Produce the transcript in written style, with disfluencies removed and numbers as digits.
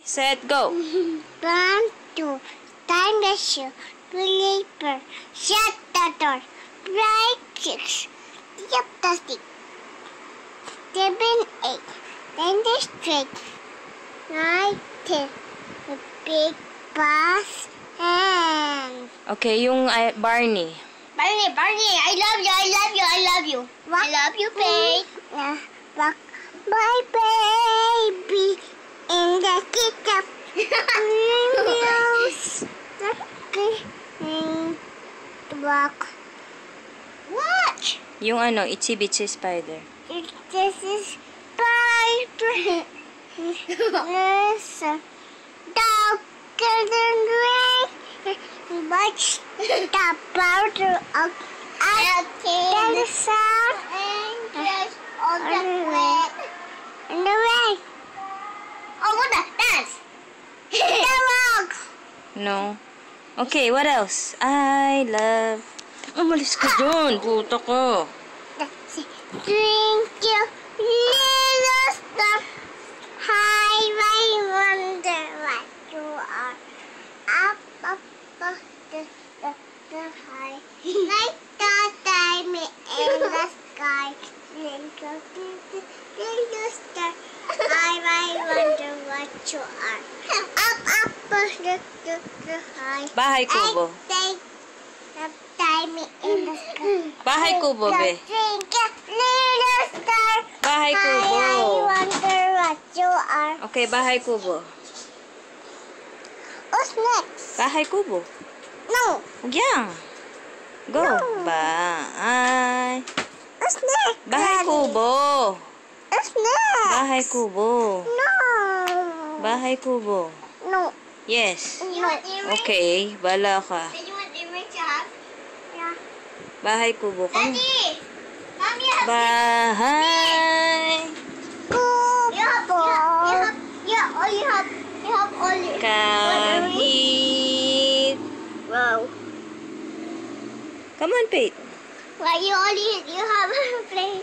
set, go. 1, 2, time the shoe, paper, shut the door, bright 6, up the stick, 7, 8, then the straight, 9, 10, the big bus, and... Okay, yung Barney. Barney, I love you, I love you, I love you. What? I love you, babe. My baby in the kitchen. What? Yung Itsy Bitsy Spider. This is spider. Listen. Darker than rain. Much the powder of the sun and on the wet. And the rain. Oh, what the dance? The rock. No. Okay, what else? I love... Umalis ka dun, puto ko. Drink your little stuff. Hi, I wonder what you are. Up the high. Like the time in the sky. Little star. I wonder what you are. Up the high. Bahay Kubo. Like the time in the sky. Bahay Kubo, be. Little star. Bahay Kubo. I wonder what you are. Okay, Bahay Kubo. What's next? Bahay Kubo. No. Yeah. Go. No. Bye. What's next? Bahay Daddy? Kubo. What's next? Bahay Kubo. No. Bahay Kubo. No. Yes. No. Okay, bala ka. Did you want earrings to have? Yeah. Bahay Kubo. Come. Daddy! Mommy has Bahay Kubo. You have all your kahit. Wow. Come on, Pete. Well, you have a play.